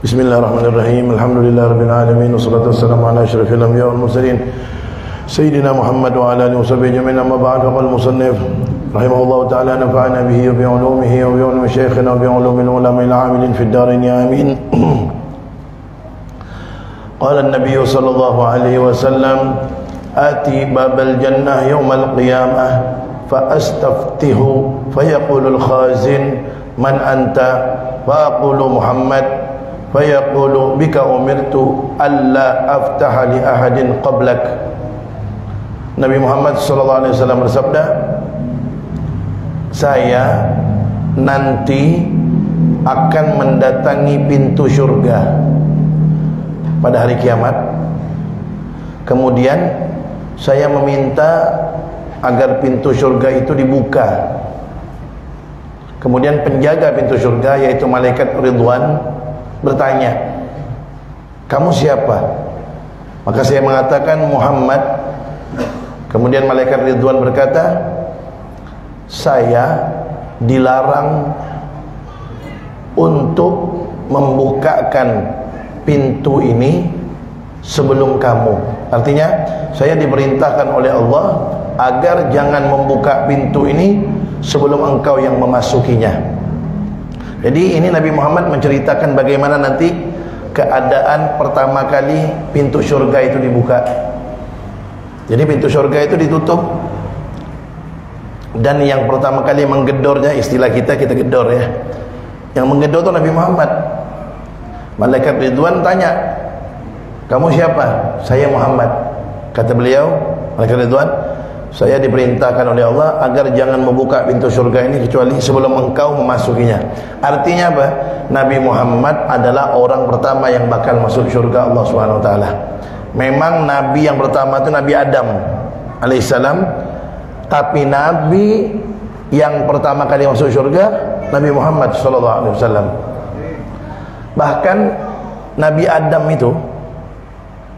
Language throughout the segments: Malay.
Bismillahirrahmanirrahim. Alhamdulillahirabbil alamin wassalatu wassalamu ala asyrafil anbiya'i wal mursalin sayyidina Muhammad wa ala alihi washabbihi ajma'in. Amma ba'd. Qala al-musannif rahimahullahu ta'ala nafa'ana bihi wa bi 'ulumihi wa bi 'ulumi syayikhina wa bi 'ulumil ulama'il 'amilin fid darain amin. Qala an-nabiy sallallahu alaihi wasallam ati babal jannah yawmal qiyamah fa astaftihu fa yaqulu al-khazin man anta fa aqulu Muhammad fayaqulu bika umirtu alla aftaha li ahadin qablak. Nabi Muhammad sallallahu alaihi wasallam bersabda, saya nanti akan mendatangi pintu syurga pada hari kiamat. Kemudian saya meminta agar pintu syurga itu dibuka. Kemudian penjaga pintu syurga yaitu malaikat Ridwan bertanya, kamu siapa? Maka saya mengatakan Muhammad. Kemudian malaikat Ridwan berkata, saya dilarang untuk membukakan pintu ini sebelum kamu. Artinya saya diperintahkan oleh Allah agar jangan membuka pintu ini sebelum engkau yang memasukinya. Jadi ini Nabi Muhammad menceritakan bagaimana nanti keadaan pertama kali pintu syurga itu dibuka. Jadi pintu syurga itu ditutup, dan yang pertama kali menggedornya, istilah kita gedor ya, yang menggedor itu Nabi Muhammad. Malaikat Ridwan tanya, kamu siapa? Saya Muhammad. Kata beliau, malaikat Ridwan, saya diperintahkan oleh Allah agar jangan membuka pintu surga ini kecuali sebelum engkau memasukinya. Artinya apa? Nabi Muhammad adalah orang pertama yang bakal masuk surga Allah Subhanahu wa taala. Memang nabi yang pertama itu Nabi Adam alaihissalam, tapi nabi yang pertama kali masuk surga Nabi Muhammad sallallahu alaihi wasallam. Bahkan Nabi Adam itu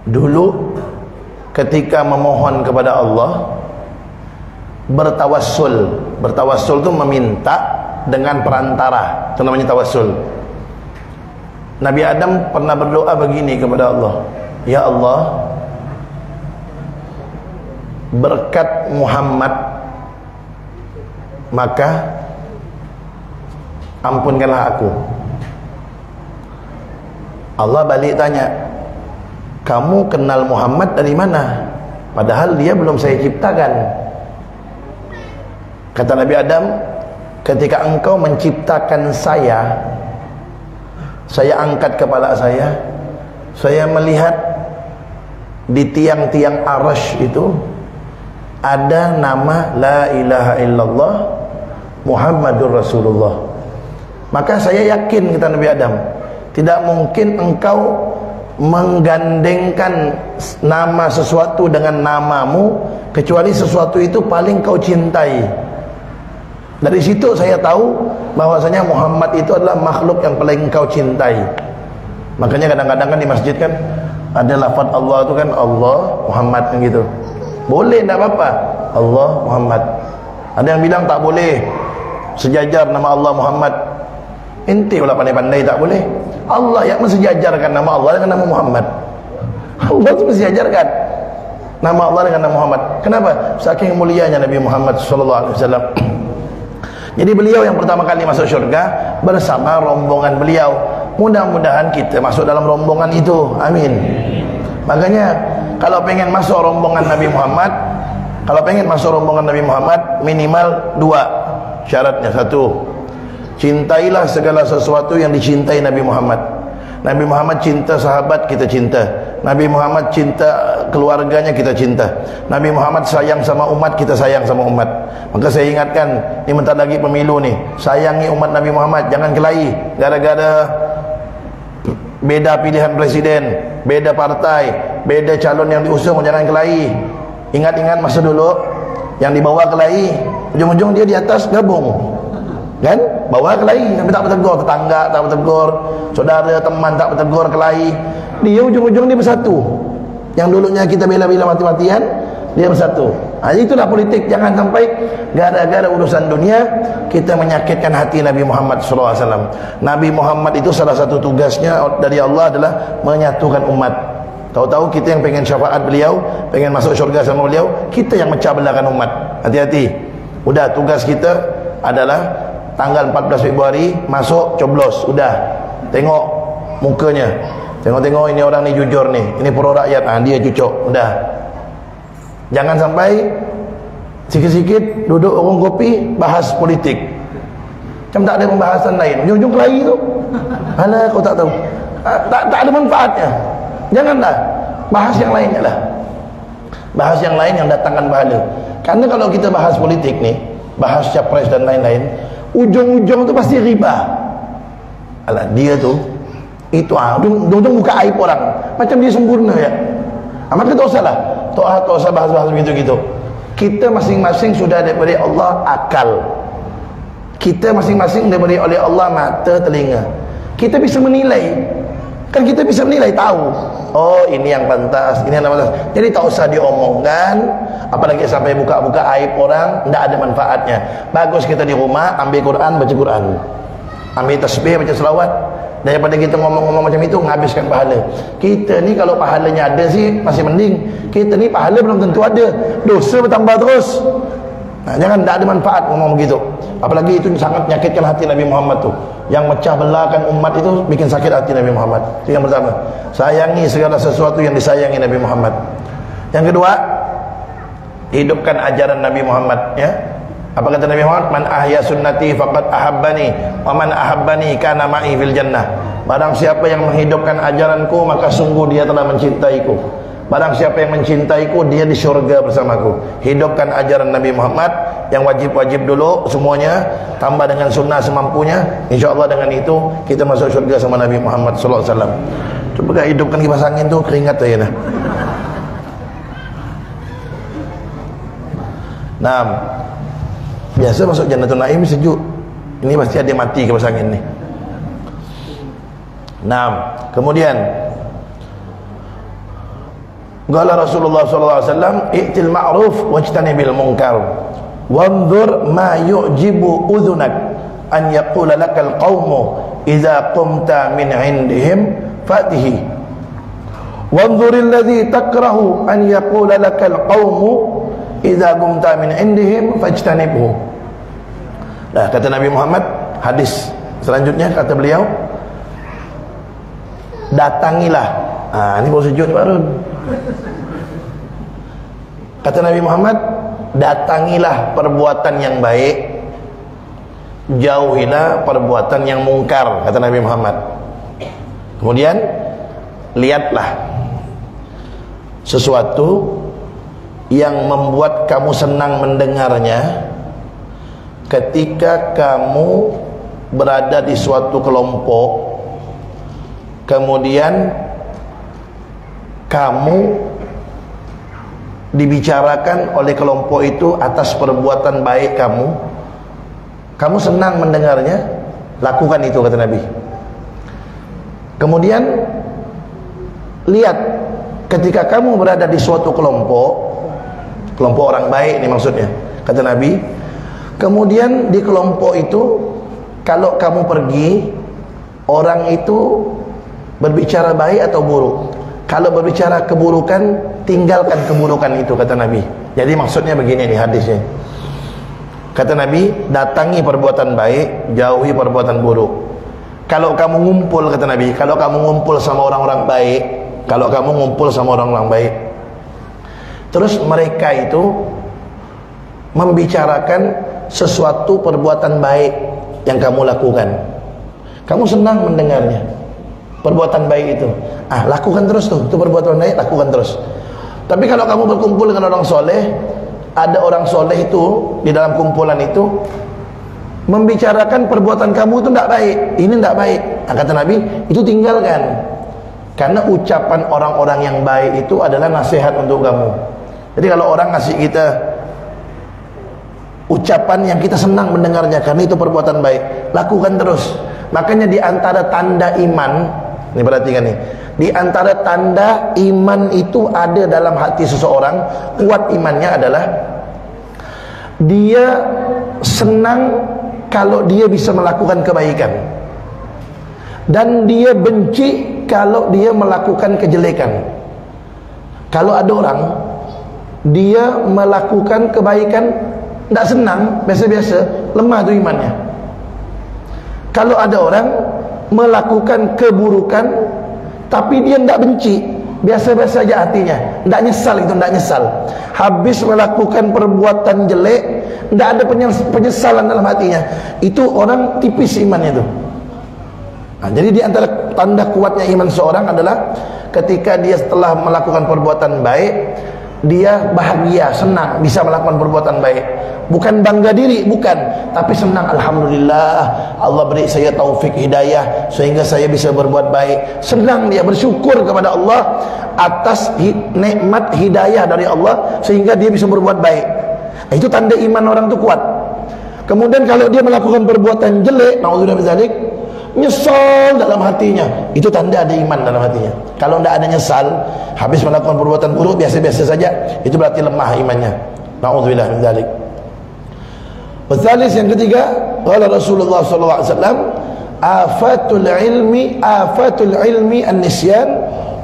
dulu ketika memohon kepada Allah bertawassul. Bertawassul itu meminta dengan perantara, itu namanya tawassul. Nabi Adam pernah berdoa begini kepada Allah, ya Allah, berkat Muhammad maka ampunkanlah aku. Allah balik tanya, kamu kenal Muhammad dari mana? Padahal dia belum saya ciptakan. Kata Nabi Adam, ketika engkau menciptakan saya angkat kepala saya melihat di tiang-tiang arasy itu ada nama la ilaha illallah Muhammadur Rasulullah. Maka saya yakin, kata Nabi Adam, tidak mungkin engkau menggandengkan nama sesuatu dengan namamu kecuali sesuatu itu paling kau cintai. Dari situ saya tahu bahwasanya Muhammad itu adalah makhluk yang paling engkau cintai. Makanya kadang-kadang kan di masjid kan ada lafaz Allah itu kan Allah Muhammad kan gitu. Boleh, tidak apa-apa, Allah Muhammad. Ada yang bilang tak boleh sejajar nama Allah Muhammad. Ente pula pandai-pandai tak boleh. Allah yang mensejajarkan nama Allah dengan nama Muhammad. Allah itu mensejajarkan nama Allah dengan nama Muhammad. Kenapa? Saking mulianya Nabi Muhammad sallallahu alaihi wasallam. Jadi beliau yang pertama kali masuk syurga bersama rombongan beliau. Mudah-mudahan kita masuk dalam rombongan itu. Amin. Makanya kalau pengen masuk rombongan Nabi Muhammad, minimal dua syaratnya. Satu, cintailah segala sesuatu yang dicintai Nabi Muhammad. Nabi Muhammad cinta sahabat, kita cinta. Nabi Muhammad cinta keluarganya, kita cinta. Nabi Muhammad sayang sama umat, kita sayang sama umat. Maka saya ingatkan, ini bentar lagi pemilu nih, sayangi umat Nabi Muhammad, jangan kelahi gara-gara beda pilihan presiden, beda partai, beda calon yang diusung, jangan kelahi. Ingat-ingat masa dulu yang dibawa kelahi, ujung-ujung dia di atas gabung. Kan? Bawa kelahi, tapi tak bertegur, tetangga tak bertegur, saudara, teman tak bertegur, kelahi. Dia ujung-ujung dia bersatu. Yang dulunya kita bela-bela mati-matian, dia bersatu. Itulah politik. Jangan sampai gara-gara urusan dunia kita menyakitkan hati Nabi Muhammad SAW. Nabi Muhammad itu salah satu tugasnya dari Allah adalah menyatukan umat. Tahu-tahu kita yang pengen syafaat beliau, pengen masuk syurga sama beliau, kita yang mecah belahkan umat. Hati-hati. Udah, tugas kita adalah tanggal 14 Februari masuk coblos. Udah, tengok mukanya, tengok-tengok ini orang ni jujur ni, ini pro rakyat, dia cucuk. Udah. Jangan sampai sikit-sikit duduk orang kopi bahas politik, macam tak ada pembahasan lain, ujung-ujung kelahi tu. Alah, kau tak tahu, tak ada manfaatnya. Janganlah, bahas yang lainnya lah, bahas yang lain yang datangkan pahala. Karena kalau kita bahas politik ni, bahas capres dan lain-lain, ujung-ujung tu pasti riba. Alah, dia tu itu ujung-ujung buka aib orang, macam dia sempurna ya. Maka tak usah lah, tak usah bahas-bahas begitu-gitu. Kita masing-masing sudah daripada Allah akal, kita masing-masing daripada oleh Allah mata, telinga. Kita bisa menilai, kan kita bisa menilai, tahu, oh ini yang pantas, ini yang pantas. Jadi tak usah diomongkan, apalagi sampai buka-buka aib orang, tidak ada manfaatnya. Bagus kita di rumah ambil Quran, baca Quran, ambil tasbih, baca selawat, daripada kita ngomong-ngomong macam itu, menghabiskan pahala. Kita ni kalau pahalanya ada sih masih mending. Kita ni pahala belum tentu ada, dosa bertambah terus. Jangan, tak ada manfaat ngomong begitu. Apalagi itu sangat menyakitkan hati Nabi Muhammad tu. Yang mecah belahkan umat itu bikin sakit hati Nabi Muhammad. Itu yang pertama. Sayangi segala sesuatu yang disayangi Nabi Muhammad. Yang kedua, hidupkan ajaran Nabi Muhammad, ya. Apa kata Nabi Muhammad? Man ahya sunnati faqad ahabbani wa man ahabbani kana ma'i fil jannah. Barang siapa yang menghidupkan ajaranku, maka sungguh dia telah mencintaiku. Barang siapa yang mencintaiku, dia di syurga bersamaku. Hidupkan ajaran Nabi Muhammad, yang wajib-wajib dulu semuanya, tambah dengan sunnah semampunya. InsyaAllah dengan itu kita masuk syurga sama Nabi Muhammad sallallahu alaihi wasallam. Cuba hidupkan kipas angin tu, keringat aja dah. Nah, biasa masuk Jannatul Naim sejuk. Ini pasti ada mati kipas angin ni. Nah, kemudian qala Rasulullah sallallahu alaihi wasallam, i'til ma'ruf wajtanibil munkar wanzur ma yu'jibu udhunak an yaqula lakal qaumu idza qumta min 'indihim fatihi wanzuril ladzi takrahu an yaqula lakal qaumu idza qumta min 'indihim fajtanibhu. Nah, kata Nabi Muhammad, hadis selanjutnya kata beliau, datangilah. Ini baru sejuk baru. Kata Nabi Muhammad, datangilah perbuatan yang baik, jauhilah perbuatan yang mungkar, kata Nabi Muhammad. Kemudian lihatlah sesuatu yang membuat kamu senang mendengarnya ketika kamu berada di suatu kelompok, kemudian kamu dibicarakan oleh kelompok itu atas perbuatan baik kamu senang mendengarnya, lakukan itu, kata Nabi. Kemudian lihat ketika kamu berada di suatu kelompok orang baik ini maksudnya, kata Nabi. Kemudian di kelompok itu kalau kamu pergi, orang itu berbicara baik atau buruk. Kalau berbicara keburukan, tinggalkan keburukan itu, kata Nabi. Jadi maksudnya begini nih hadisnya. Kata Nabi, datangi perbuatan baik, jauhi perbuatan buruk. Kalau kamu ngumpul, kata Nabi, kalau kamu ngumpul sama orang-orang baik, kalau kamu ngumpul sama orang-orang baik, terus mereka itu membicarakan sesuatu perbuatan baik yang kamu lakukan, kamu senang mendengarnya, perbuatan baik itu, lakukan terus tuh, itu perbuatan baik, lakukan terus. Tapi kalau kamu berkumpul dengan orang soleh, ada orang soleh itu di dalam kumpulan itu membicarakan perbuatan kamu itu tidak baik, ini tidak baik, kata Nabi, itu tinggalkan. Karena ucapan orang-orang yang baik itu adalah nasihat untuk kamu. Jadi kalau orang ngasih kita ucapan yang kita senang mendengarnya karena itu perbuatan baik, lakukan terus. Makanya di antara tanda iman, ini perhatikan nih, Di antara tanda iman itu ada dalam hati seseorang, kuat imannya adalah dia senang kalau dia bisa melakukan kebaikan, dan dia benci kalau dia melakukan kejelekan. Kalau ada orang dia melakukan kebaikan tidak senang, biasa-biasa, lemah tu imannya. Kalau ada orang melakukan keburukan tapi dia tidak benci, biasa-biasa saja hatinya, tidak nyesal, itu tidak nyesal. Habis melakukan perbuatan jelek, tidak ada penyesalan dalam hatinya, itu orang tipis imannya itu. Nah, jadi di antara tanda kuatnya iman seorang adalah ketika dia setelah melakukan perbuatan baik, dia bahagia, senang bisa melakukan perbuatan baik. Bukan bangga diri, bukan, tapi senang, alhamdulillah Allah beri saya taufik hidayah sehingga saya bisa berbuat baik. Senang dia, bersyukur kepada Allah atas nikmat hidayah dari Allah sehingga dia bisa berbuat baik. Itu tanda iman orang itu kuat. Kemudian kalau dia melakukan perbuatan jelek, naudzubillah min dzalik, nyesal dalam hatinya, itu tanda ada iman dalam hatinya. Kalau tidak ada nyesal, habis melakukan perbuatan buruk biasa-biasa saja, itu berarti lemah imannya. Naudzubillah min dzalik. Wasalis, yang ketiga, qala Rasulullah sallallahu alaihi wasallam, afatul ilmi an-nisyan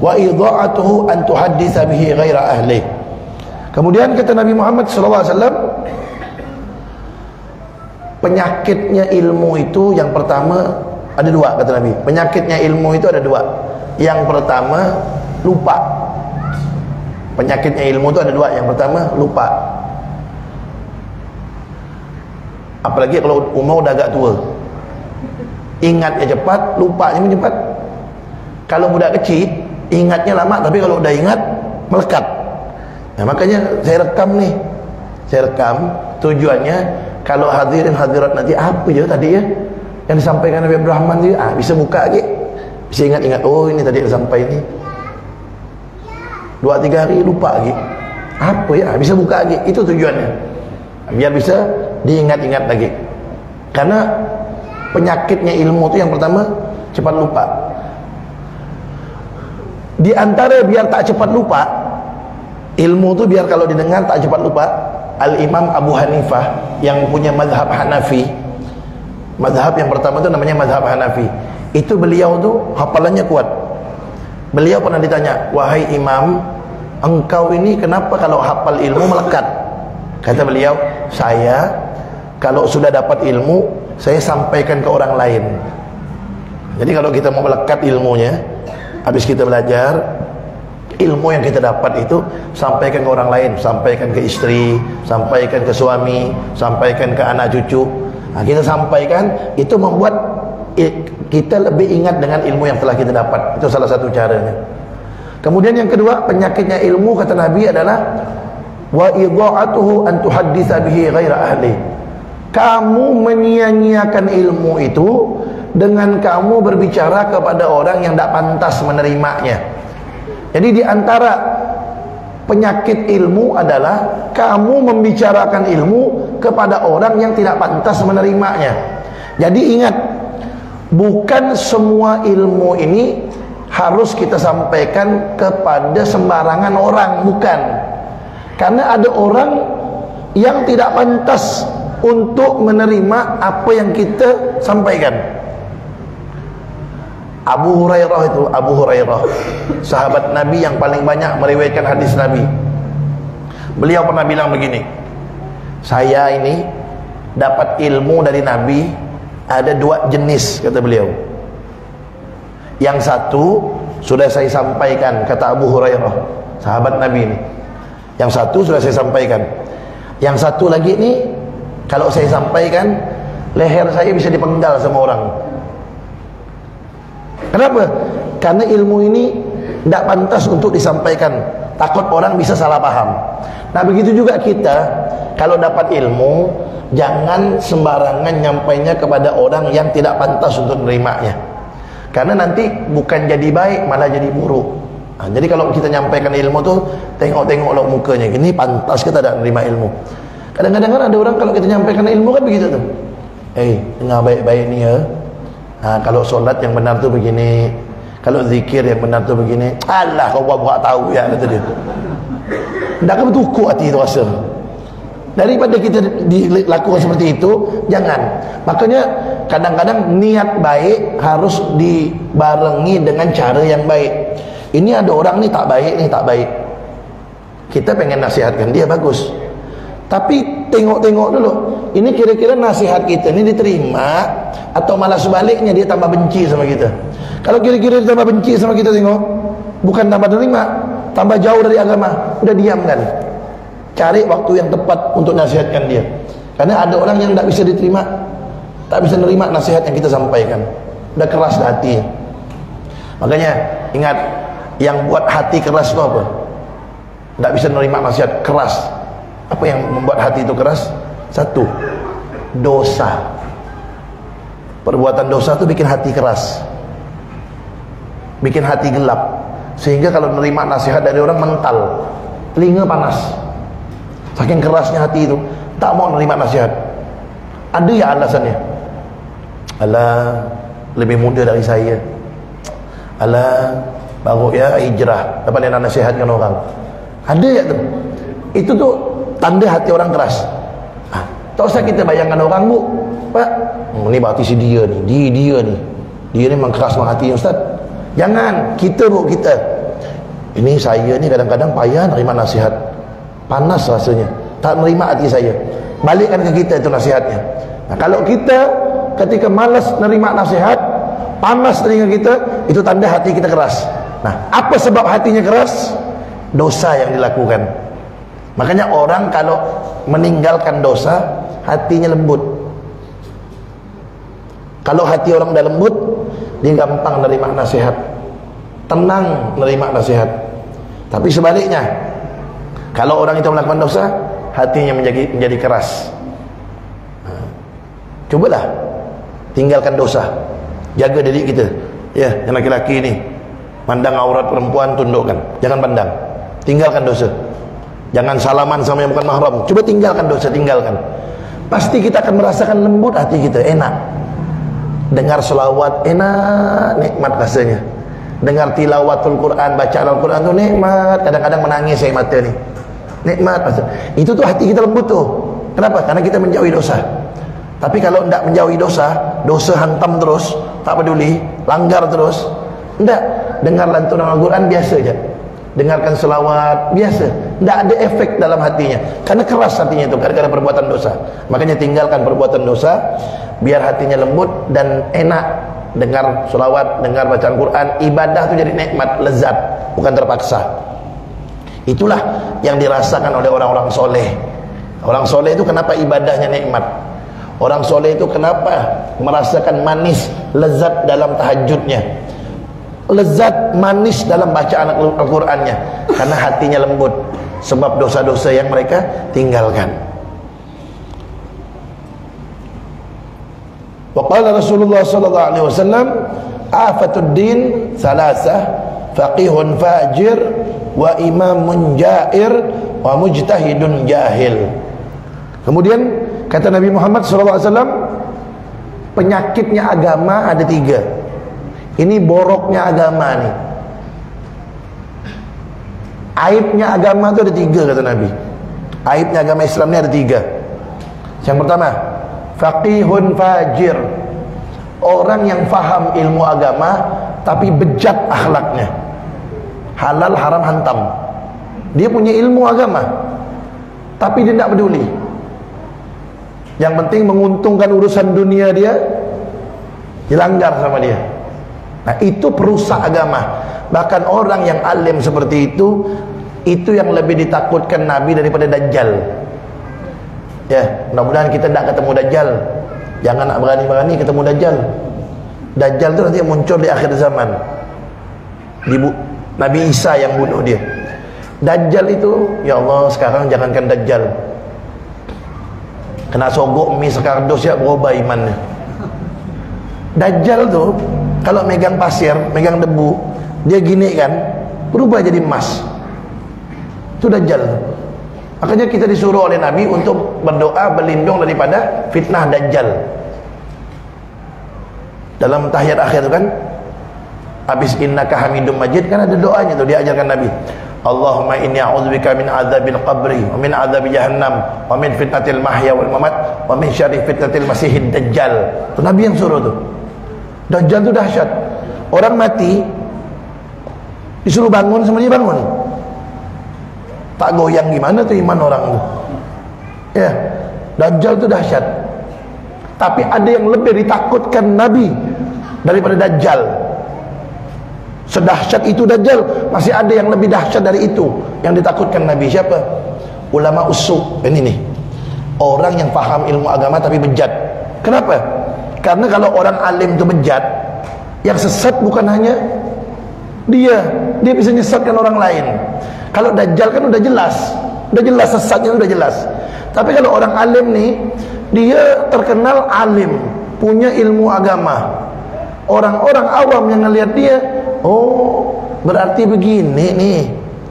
wa idha'atuhu an tuhadditsa bihi ghaira ahli. Kemudian kata Nabi Muhammad sallallahu alaihi wasallam, penyakitnya ilmu itu yang pertama ada dua, kata Nabi. Penyakitnya ilmu itu ada dua. Yang pertama, lupa. Penyakitnya ilmu itu ada dua. Yang pertama, lupa. Apalagi kalau umur dah agak tua, ingatnya cepat, lupanya cepat. Kalau budak kecil, ingatnya lama, tapi kalau udah ingat, melekat. Nah, makanya saya rekam nih. Saya rekam, tujuannya kalau hadirin hadirat nanti apa je tadi ya yang disampaikan Nabi Abdurrahman dia, bisa buka lagi, bisa ingat-ingat, oh ini tadi yang sampai ini. 2-3 hari lupa lagi, apa ya, bisa buka lagi. Itu tujuannya, biar bisa diingat-ingat lagi. Karena penyakitnya ilmu itu yang pertama, cepat lupa. Di antara biar tak cepat lupa, ilmu itu biar kalau didengar tak cepat lupa, Al-Imam Abu Hanifah yang punya mazhab Hanafi, mazhab yang pertama itu namanya mazhab Hanafi, itu beliau tuh hafalannya kuat. Beliau pernah ditanya, wahai imam, engkau ini kenapa kalau hafal ilmu melekat? Kata beliau, saya kalau sudah dapat ilmu, saya sampaikan ke orang lain. Jadi kalau kita mau melekat ilmunya, habis kita belajar, ilmu yang kita dapat itu sampaikan ke orang lain, sampaikan ke istri, sampaikan ke suami, sampaikan ke anak cucu. Nah, kita sampaikan, itu membuat kita lebih ingat dengan ilmu yang telah kita dapat. Itu salah satu caranya. Kemudian yang kedua, penyakitnya ilmu kata Nabi adalah wa idha'atuhu an tuhadditsa bihi ghaira ahli. Kamu menyia-nyiakan ilmu itu dengan kamu berbicara kepada orang yang tidak pantas menerimanya. Jadi di antara penyakit ilmu adalah kamu membicarakan ilmu kepada orang yang tidak pantas menerimanya. Jadi ingat, bukan semua ilmu ini harus kita sampaikan kepada sembarangan orang, bukan. Karena ada orang yang tidak pantas untuk menerima apa yang kita sampaikan. Abu Hurairah, sahabat Nabi yang paling banyak meriwayatkan hadis Nabi. Beliau pernah bilang begini, saya ini dapat ilmu dari Nabi ada 2 jenis, kata beliau. Yang satu sudah saya sampaikan, kata Abu Hurairah, sahabat Nabi ini. Yang satu sudah saya sampaikan. Yang satu lagi ini, kalau saya sampaikan, leher saya bisa dipenggal sama orang. Kenapa? Karena ilmu ini tidak pantas untuk disampaikan, takut orang bisa salah paham. Nah begitu juga kita, kalau dapat ilmu, jangan sembarangan nyampainya kepada orang yang tidak pantas untuk menerimanya. Karena nanti bukan jadi baik, malah jadi buruk. Nah, jadi kalau kita nyampaikan ilmu tuh, tengok-tengoklah mukanya, ini pantas kita tidak menerima ilmu. Kadang-kadang ada orang kalau kita nyampaikan ilmu kan begitu tuh, dengar baik-baik ni ya. Nah, kalau solat yang benar tu begini, Kalau zikir yang benar tu begini, alah kau buat tahu ya, kata dia. Tak akan bertukuk hati itu rasa. Daripada kita dilakukan seperti itu, jangan. Makanya kadang-kadang niat baik harus dibarengi dengan cara yang baik. Ini ada orang ni tak baik, ni tak baik. Kita pengen nasihatkan dia, bagus. Tapi tengok-tengok dulu, ini kira-kira nasihat kita ni diterima atau malah sebaliknya dia tambah benci sama kita. Kalau kira-kira dia tambah benci sama kita, tengok, bukan tambah terima, tambah jauh dari agama, udah diamkan. Cari waktu yang tepat untuk nasihatkan dia. Karena ada orang yang tak bisa diterima, tak bisa nerima nasihat yang kita sampaikan. Udah keras hati. Makanya ingat, yang buat hati keras itu apa? Tak bisa nerima nasihat, keras. Apa yang membuat hati itu keras? Satu, dosa. Perbuatan dosa itu bikin hati keras, bikin hati gelap. Sehingga kalau menerima nasihat dari orang mental, telinga panas. Saking kerasnya hati itu, tak mau menerima nasihat. Ada ya alasannya. Alah, lebih muda dari saya. Alah, baru ya hijrah, dapat dia nasihatkan orang. Ada ya tu. Itu tu tanda hati orang keras. Tak usah kita bayangkan orang, bu, Pak, ni berarti si dia ni, dia ni memang keras dengan hati, Ustaz. Jangan, kita bu, kita. Ini saya ni kadang-kadang payah nerima nasihat. Panas rasanya, tak nerima hati saya. Balikkan ke kita itu nasihatnya. Nah, kalau kita ketika malas nerima nasihat, panas telinga kita, itu tanda hati kita keras. Nah, apa sebab hatinya keras? Dosa yang dilakukan. Makanya orang kalau meninggalkan dosa, hatinya lembut. Kalau hati orang dah lembut, dia gampang nerima nasihat, tenang nerima nasihat. Tapi sebaliknya, kalau orang itu melakukan dosa, hatinya menjadi keras. Cubalah tinggalkan dosa, jaga diri kita. Ya, yang laki-laki ni pandang aurat perempuan, tundukkan, jangan pandang. Tinggalkan dosa. Jangan salaman sama yang bukan mahram. Cuba tinggalkan dosa, tinggalkan. Pasti kita akan merasakan lembut hati kita, enak. Dengar selawat, enak, nikmat rasanya. Dengar tilawatul Quran, bacaan Al-Quran tu nikmat. Kadang-kadang menangis saya mata ni. Nikmat rasanya. Itu tu hati kita lembut tu. Kenapa? Karena kita menjauhi dosa. Tapi kalau tidak menjauhi dosa, dosa hantam terus, tak peduli, langgar terus, tidak. Dengar lantunan Al-Quran biasa je, dengarkan selawat biasa, tidak ada efek dalam hatinya, karena keras hatinya itu gara-gara perbuatan dosa. Makanya tinggalkan perbuatan dosa, biar hatinya lembut dan enak. Dengar selawat, dengar bacaan Quran, ibadah itu jadi nikmat, lezat, bukan terpaksa. Itulah yang dirasakan oleh orang-orang soleh. Orang soleh itu kenapa ibadahnya nikmat? Orang soleh itu kenapa merasakan manis, lezat dalam tahajudnya, lezat manis dalam bacaan Al-Qurannya? Karena hatinya lembut, sebab dosa-dosa yang mereka tinggalkan. Wa qala Rasulullah sallallahu alaihi wasallam, afatud din salasah, faqihun fajir, wa imamun jair, wa mujtahidun jahil. Kemudian kata Nabi Muhammad SAW, penyakitnya agama ada 3. Ini boroknya agama ni. Aibnya agama tu ada 3 kata Nabi. Aibnya agama Islam ni ada 3. Yang pertama, faqihun fajir. Orang yang faham ilmu agama tapi bejat akhlaknya. Halal haram hantam. Dia punya ilmu agama tapi dia tidak peduli. Yang penting menguntungkan urusan dunia dia, dilanggar sama dia. Nah, itu perusak agama. Bahkan orang yang alim seperti itu yang lebih ditakutkan Nabi daripada Dajjal. Ya, mudah-mudahan kita tidak ketemu Dajjal. Jangan nak berani-berani ketemu Dajjal. Dajjal itu nanti muncul di akhir zaman. Nabi Isa yang bunuh dia. Dajjal itu, ya Allah, sekarang jangankan Dajjal, kena sogok mi sekardos ya berubah imannya. Dajjal tu kalau megang pasir, megang debu, dia gini kan, berubah jadi emas. Itu Dajjal. Makanya kita disuruh oleh Nabi untuk berdoa berlindung daripada fitnah Dajjal. Dalam tahiyat akhir itu kan, Habis innaka hamidum majid kan ada doanya tuh diajarkan Nabi. Allahumma inni a'udzubika min adzabil qabri wa min adzabi jahannam wa min fitnatil mahya wal mamat wa min syarri fitnatil masihid dajjal. Itu Nabi yang suruh tuh. Dajjal itu dahsyat. Orang mati disuruh bangun sama dia bangun. Tak goyang gimana tuh iman orang tuh. Ya, Dajjal itu dahsyat. Tapi ada yang lebih ditakutkan Nabi daripada Dajjal. Sedahsyat itu Dajjal, masih ada yang lebih dahsyat dari itu yang ditakutkan Nabi. Siapa? Ulama usuk. Ini nih, orang yang paham ilmu agama tapi bejat. Kenapa? Karena kalau orang alim itu bejat, yang sesat bukan hanya dia bisa menyesatkan orang lain. Kalau Dajjal kan udah jelas sesatnya, udah jelas. Tapi kalau orang alim nih, dia terkenal alim, punya ilmu agama. Orang-orang awam yang ngelihat dia, oh berarti begini nih,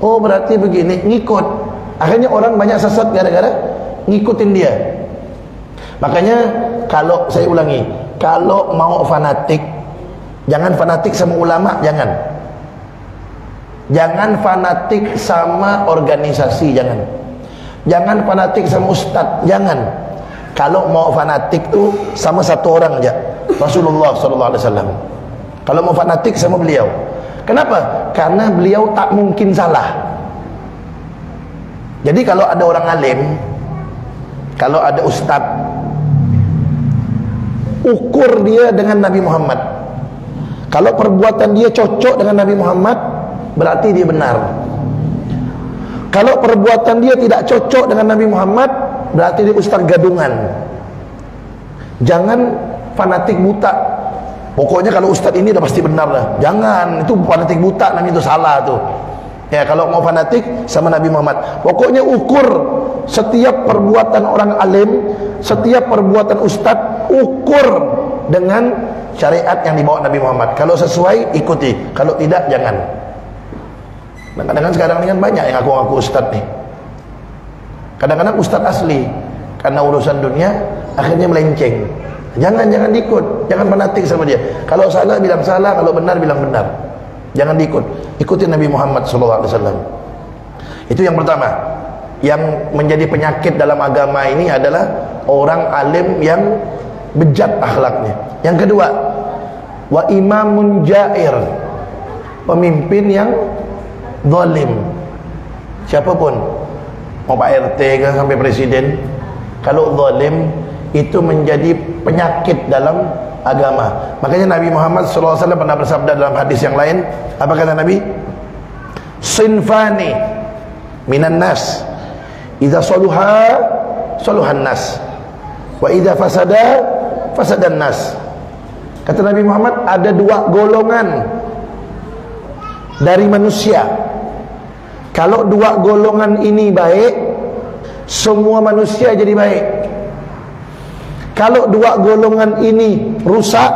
oh berarti begini, ngikut. Akhirnya orang banyak sesat gara-gara ngikutin dia. Makanya kalau saya ulangi, kalau mau fanatik, jangan fanatik sama ulama, jangan fanatik sama organisasi, jangan fanatik sama ustadz, jangan. Kalau mau fanatik tuh sama satu orang aja, Rasulullah SAW. Kalau mau fanatik sama beliau. Kenapa? Karena beliau tak mungkin salah. Jadi kalau ada orang alim, kalau ada ustadz, ukur dia dengan Nabi Muhammad. Kalau perbuatan dia cocok dengan Nabi Muhammad, berarti dia benar. Kalau perbuatan dia tidak cocok dengan Nabi Muhammad, berarti dia ustaz gadungan. Jangan fanatik buta. Pokoknya kalau ustaz ini udah pasti benar lah. Jangan, itu fanatik buta, namanya itu salah tuh. Ya, kalau mau fanatik sama Nabi Muhammad, pokoknya ukur setiap perbuatan orang alim, setiap perbuatan ustaz, ukur dengan syariat yang dibawa Nabi Muhammad. Kalau sesuai, ikuti. Kalau tidak, jangan. Kadang-kadang sekarang ini kan banyak yang ngaku-ngaku ustaz nih. Kadang-kadang ustaz asli, karena urusan dunia akhirnya melenceng. Jangan diikut, jangan fanatik sama dia. Kalau salah bilang salah, kalau benar bilang benar. Jangan diikut. Ikuti Nabi Muhammad SAW. Itu yang pertama. Yang menjadi penyakit dalam agama ini adalah orang alim yang bejat akhlaknya. Yang kedua, wa imamun jair, pemimpin yang zalim. Siapapun, mau Pak RT ke sampai presiden, kalau zalim itu menjadi penyakit dalam agama. Makanya Nabi Muhammad SAW pernah bersabda dalam hadis yang lain, apa kata Nabi? Sinfani minan nas, idza saluha saluhan nas, wa idza fasada fasadan nas. Kata Nabi Muhammad, ada dua golongan dari manusia. Kalau dua golongan ini baik, semua manusia jadi baik. Kalau dua golongan ini rusak,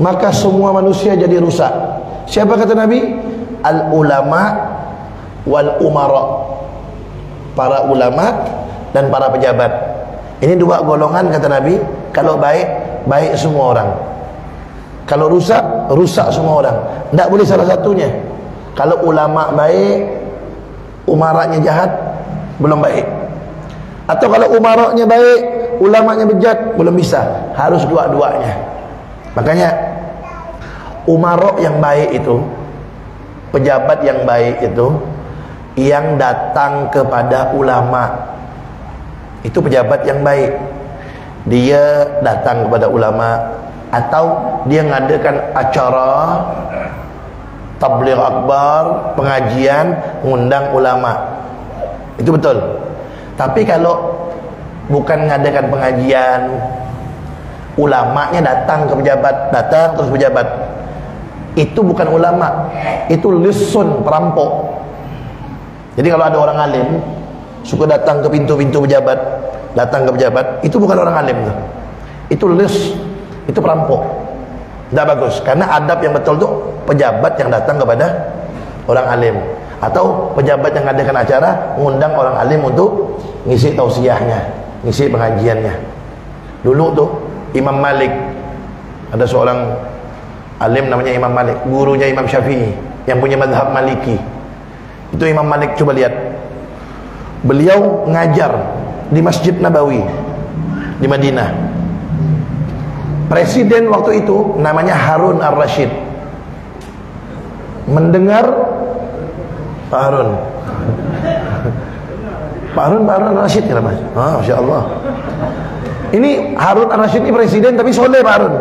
maka semua manusia jadi rusak. Siapa kata Nabi? Al-ulama wal umara, para ulama dan para pejabat. Ini dua golongan kata Nabi. Kalau baik, baik semua orang. Kalau rusak, rusak semua orang. Tidak boleh salah satunya. Kalau ulama baik, umaranya jahat, belum baik. Atau kalau umaranya baik, ulamanya bejat, belum bisa. Harus dua-duanya. Makanya umarok yang baik itu, pejabat yang baik itu, yang datang kepada ulama, itu pejabat yang baik. Dia datang kepada ulama, atau dia ngadakan acara tabligh akbar, pengajian, mengundang ulama, itu betul. Tapi kalau bukan ngadakan pengajian, ulamanya datang ke pejabat, datang terus pejabat, itu bukan ulama, itu lisun, perampok. Jadi kalau ada orang alim suka datang ke pintu-pintu pejabat, datang ke pejabat, itu bukan orang alim tuh. Itu lis, itu perampok. Tidak bagus, karena adab yang betul tuh pejabat yang datang kepada orang alim, atau pejabat yang ngadakan acara mengundang orang alim untuk ngisi tausiahnya, ngisi pengajiannya. Dulu tuh Imam Malik, ada seorang Alim namanya Imam Malik, gurunya Imam Syafi'i yang punya mazhab Maliki. Itu Imam Malik, coba lihat. Beliau ngajar di Masjid Nabawi di Madinah. Presiden waktu itu namanya Harun Ar-Rasyid. Mendengar Pak Harun Ar-Rasyid kira Mas. Masya Allah. Ini Harun Ar-Rasyid ini presiden tapi soleh Pak Harun.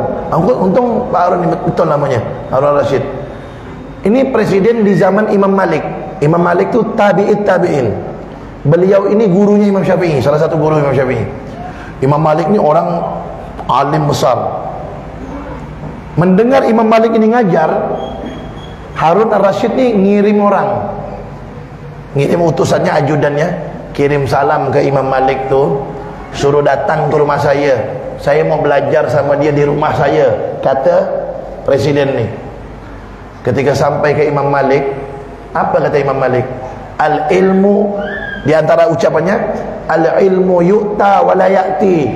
Untung Pak Harun ini betul namanya, Harun Ar-Rasyid. Ini presiden di zaman Imam Malik. Imam Malik itu tabi'in. Beliau ini gurunya Imam Syafi'i, salah satu guru Imam Syafi'i. Imam Malik ini orang alim besar. Mendengar Imam Malik ini ngajar, Harun Ar-Rasyid ini ngirim orang, ngirim utusannya, ajudannya, kirim salam ke Imam Malik tuh, suruh datang ke rumah saya mau belajar sama dia di rumah saya, kata presiden nih. Ketika sampai ke Imam Malik, apa kata Imam Malik? Al-ilmu, di antara ucapannya, al-ilmu yu'ta wa la ya'ti.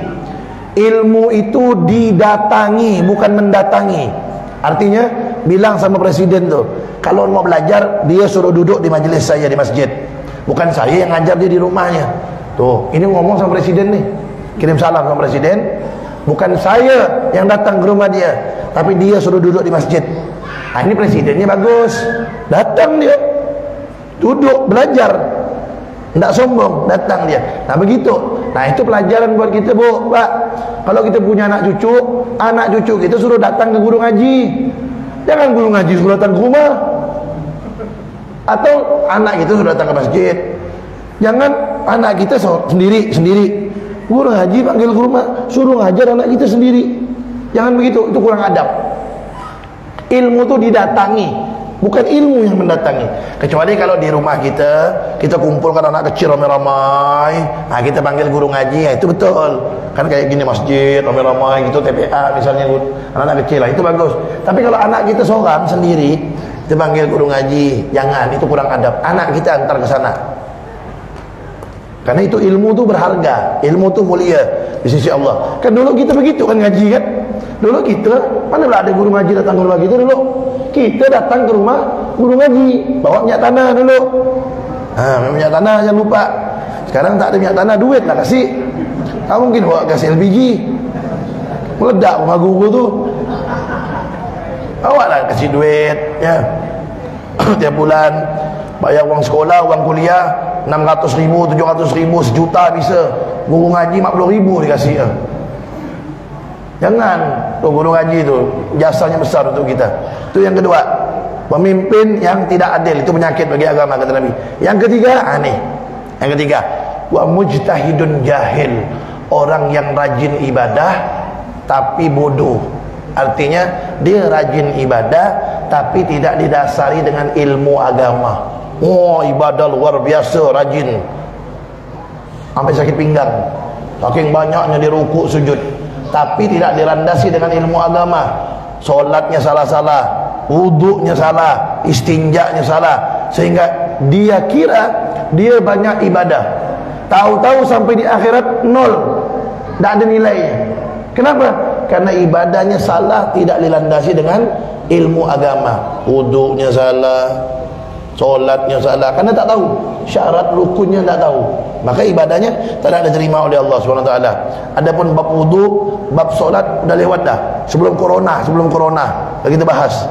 Ilmu itu didatangi, bukan mendatangi. Artinya, bilang sama presiden tuh, kalau mau belajar, dia suruh duduk di majelis saya di masjid, bukan saya yang ngajar dia di rumahnya. Tuh, ini ngomong sama presiden nih, kirim salam sama presiden, bukan saya yang datang ke rumah dia, tapi dia suruh duduk di masjid. Nah, ini presidennya bagus, datang dia, duduk belajar, tidak sombong, datang dia. Nah begitu. Nah itu pelajaran buat kita, Bu, Pak. Kalau kita punya anak cucu kita suruh datang ke guru ngaji. Jangan guru ngaji suruh datang ke rumah. Atau anak kita suruh datang ke masjid. Jangan anak kita sendiri. Guru ngaji panggil ke rumah, suruh ngajar anak kita sendiri. Jangan begitu, itu kurang adab. Ilmu itu didatangi, bukan ilmu yang mendatangi. Kecuali kalau di rumah kita kumpulkan anak kecil ramai-ramai, nah kita panggil guru ngaji, ya itu betul. Kan kayak gini masjid ramai-ramai gitu, TPA misalnya anak-anak kecil, lah itu bagus. Tapi kalau anak kita seorang sendiri, kita panggil guru ngaji, jangan, itu kurang adab. Anak kita antar ke sana. Karena itu ilmu itu berharga, ilmu itu mulia di sisi Allah. Kan dulu kita begitu kan ngaji kan. Dulu kita, mana ada guru ngaji datang ke rumah kita dulu. Kita datang ke rumah guru ngaji, bawa minyak tanah dulu. Minyak tanah jangan lupa. Sekarang tak ada minyak tanah, duit lah kasih. Tak mungkin bawa kasih LPG, meledak rumah guru tu. Bawa lah kasih duit, ya. Tiap bulan bayar uang sekolah, uang kuliah 600.000, 700.000, sejuta bisa. Guru ngaji 40.000 dikasih. Jangan, tuh guru ngaji itu jasanya besar untuk kita. Itu yang kedua, pemimpin yang tidak adil, itu penyakit bagi agama kata Nabi. Yang ketiga, yang ketiga, wa mujtahidun jahil, orang yang rajin ibadah tapi bodoh. Artinya dia rajin ibadah tapi tidak didasari dengan ilmu agama. Ibadah luar biasa, rajin sampai sakit pinggang, saking banyaknya di rukuk sujud, tapi tidak dilandasi dengan ilmu agama. Solatnya salah-salah, wuduknya salah, istinjanya salah, sehingga dia kira dia banyak ibadah, tahu-tahu sampai di akhirat nol, tidak ada nilainya. Kenapa? Karena ibadahnya salah, tidak dilandasi dengan ilmu agama. Wuduknya salah, solatnya salah, karena tak tahu syarat rukunnya, tak tahu, maka ibadahnya tak ada diterima oleh Allah SWT. Adapun bab wudu, bab solat dah lewat dah. Sebelum corona kita bahas.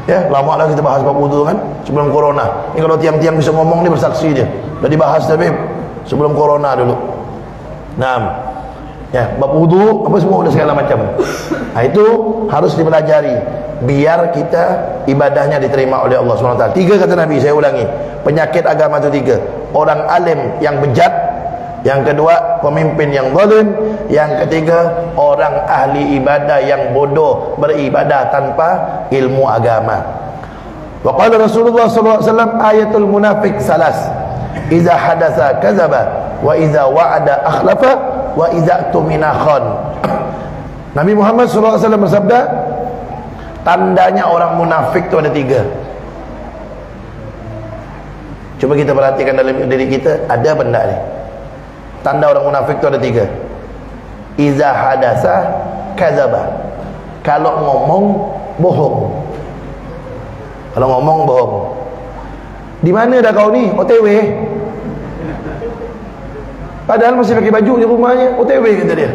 Ya, lama lah kita bahas bab wudu kan, sebelum corona. Ini kalau tiang-tiang bisa ngomong ni bersaksi dia. Dah dibahas tapi sebelum corona dulu. Ya, bab wudu apa semua udah segala macam. Nah, itu harus dipelajari biar kita ibadahnya diterima oleh Allah SWT. 3 kata Nabi, saya ulangi, penyakit agama itu 3. Orang alim yang bejat, yang kedua pemimpin yang zalim, yang ketiga orang ahli ibadah yang bodoh, beribadah tanpa ilmu agama. Wa qala Rasulullah SAW, ayatul munafiq salas, iza hadatsa kadzaba, wa iza wa'ada akhlafa, wa iza tumina khan. Nabi Muhammad SAW bersabda, tandanya orang munafik itu ada 3. Coba kita perhatikan dalam diri kita, ada benda ni. Tanda orang munafik itu ada 3. Iza hadasa kadzaba. kalau ngomong bohong. Kalau ngomong bohong. Di mana dah kau ni? OTW. Padahal masih pakai baju di rumahnya, OTW kata dia.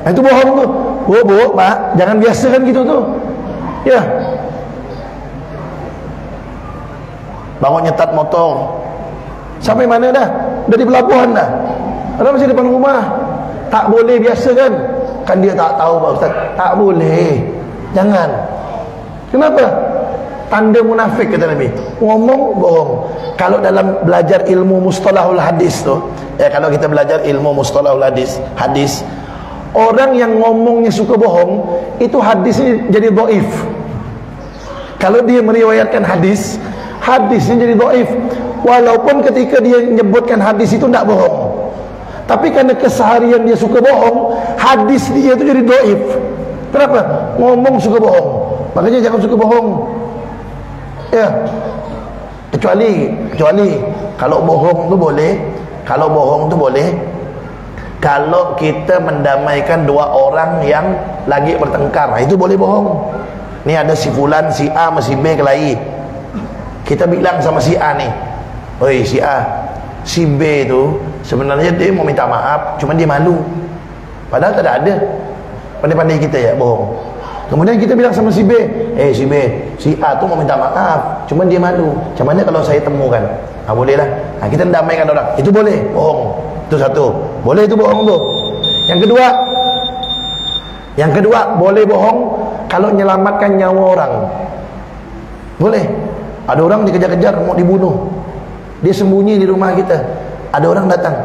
Itu bohong tu. Bu, Pak, jangan biasakan gitu tu. Ya. Bangun nyetat motor. Sampai mana dah? Dah di pelabuhan dah. Ada masih depan rumah. Tak boleh biasakan. Kan dia tak tahu Pak Ustaz. Tak boleh. Jangan. Kenapa? Tanda munafik kata Nabi. Ngomong bohong. Kalau dalam belajar ilmu mustalahul hadis tu, kalau kita belajar ilmu mustalahul hadis, orang yang ngomongnya suka bohong, itu hadisnya jadi dhaif. Kalau dia meriwayatkan hadisnya jadi dhaif. Walaupun ketika dia menyebutkan hadis itu tidak bohong, tapi karena keseharian dia suka bohong, hadis dia itu jadi dhaif. Kenapa? Ngomong suka bohong. Makanya jangan suka bohong. Ya. Kecuali kalau bohong tu boleh. Kalau bohong tu boleh kalau kita mendamaikan dua orang yang lagi bertengkar. Itu boleh bohong. Ni ada si fulan, si A sama si B kelahi. Kita bilang sama si A ni, "Oi si A, si B tu sebenarnya dia mau minta maaf, cuma dia malu." Padahal tak ada. Pandai-pandai kita ya bohong. Kemudian kita bilang sama si B, si B, si A tu mau minta maaf, cuma dia malu. Macam mana kalau saya temukan? Boleh lah. Kita damaikan orang. Itu boleh bohong. Itu satu. Boleh itu bohong tu. Yang kedua boleh bohong kalau menyelamatkan nyawa orang. Boleh. Ada orang dikejar-kejar mau dibunuh. Dia sembunyi di rumah kita. Ada orang datang.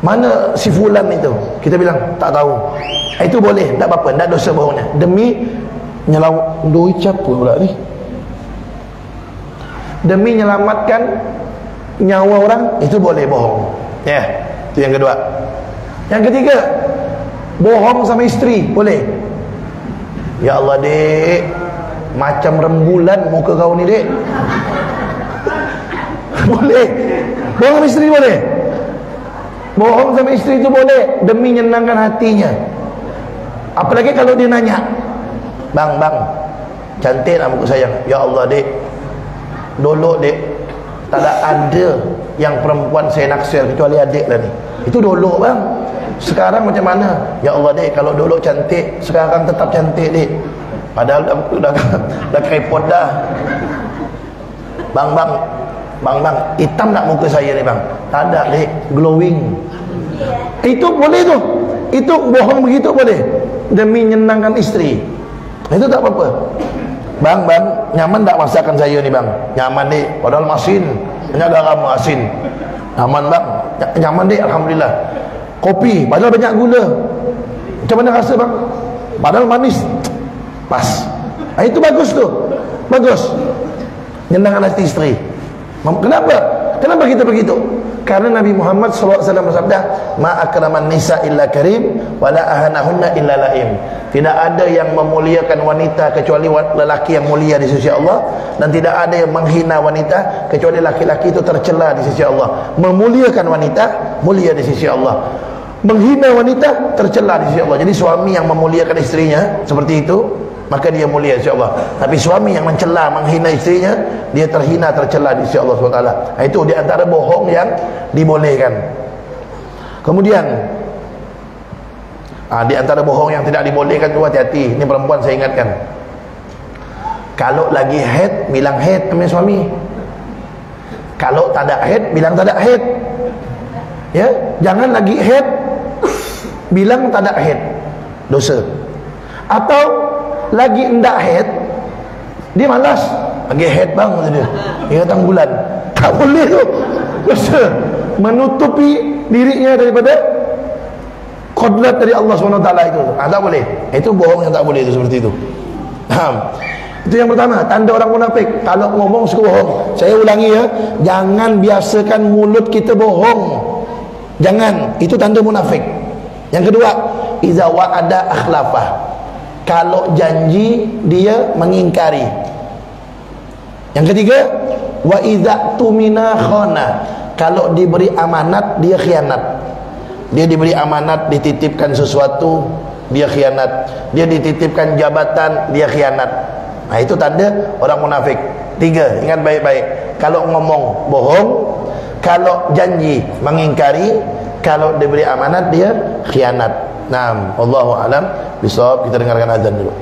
Mana si fulan itu? Kita bilang tak tahu. Itu boleh, tak apa-apa, tak dosa bohongnya. Demi doi siapa pula ni? Demi menyelamatkan nyawa orang, itu boleh bohong. Ya, itu yang kedua. Yang ketiga, bohong sama isteri, boleh. Ya Allah, Dek, macam rembulan muka kau ni, Dek. Boleh. Bohong sama isteri boleh. Bohong sama isteri itu boleh demi menyenangkan hatinya. Apalagi kalau dia nanya, Bang, cantik lah muka sayang. Ya Allah, Dek, dolok, Dek, tak ada yang perempuan saya naksir kecuali adik lah ni. Itu dolok, Bang. Sekarang macam mana? Ya Allah, Dek, kalau dolok cantik, sekarang tetap cantik, Dek. Padahal dah kerepot dah. Bang, hitam tak muka saya ni, Bang? Tak ada, Dek, glowing. Itu boleh tu. Itu bohong begitu boleh demi menyenangkan isteri. Itu tak apa-apa. Bang, nyaman tak masakan saya ni, Bang? Nyaman, Dek, padahal masin, banyak garam masin. Aman, Bang? Nyaman, Dek, alhamdulillah. Kopi, padahal banyak gula. Macam mana rasa, Bang? Padahal manis. Pas. Itu bagus tu. Bagus. Menyenangkan hati isteri. Kenapa kita begitu? Karena Nabi Muhammad SAW bersabda, "Ma akraman nisa illa karim, wala ahanahunna illa laim." Tidak ada yang memuliakan wanita kecuali lelaki yang mulia di sisi Allah, dan tidak ada yang menghina wanita kecuali laki-laki itu tercela di sisi Allah. Memuliakan wanita mulia di sisi Allah, menghina wanita tercela di sisi Allah. Jadi suami yang memuliakan istrinya seperti itu, maka dia mulia insya-Allah. Tapi suami yang mencela, menghina istrinya, dia terhina, tercela di sisi Allah SWT. Itu di antara bohong yang dibolehkan. Kemudian di antara bohong yang tidak dibolehkan tu, hati-hati. Ini perempuan saya ingatkan. Kalau lagi haid, bilang haid sama suami. Kalau tak ada haid, bilang tak ada haid. Ya, jangan lagi haid bilang tak ada haid. Dosa. Atau lagi endak haid, dia malas. Lagi haid, Bang, kata dia. Dia datang bulan. Tak boleh tu. Dosa. Menutupi dirinya daripada qadrat dari Allah SWT itu. Tak boleh. Itu bohong yang tak boleh itu, seperti itu. Itu yang pertama, tanda orang munafik. Kalau ngomong suka bohong. Saya ulangi ya, jangan biasakan mulut kita bohong. Jangan. Itu tanda munafik. Yang kedua, iza wa'ada akhlafah. Kalau janji dia mengingkari. Yang ketiga, wa idza tumina khana. Kalau diberi amanat dia khianat. Dia diberi amanat, dititipkan sesuatu, dia khianat. Dia dititipkan jabatan, dia khianat. Nah, itu tanda orang munafik. 3, ingat baik-baik. Kalau ngomong bohong, kalau janji mengingkari, kalau diberi amanat dia khianat. Naam, wallahu alam bisawab. Kita dengarkan azan dulu.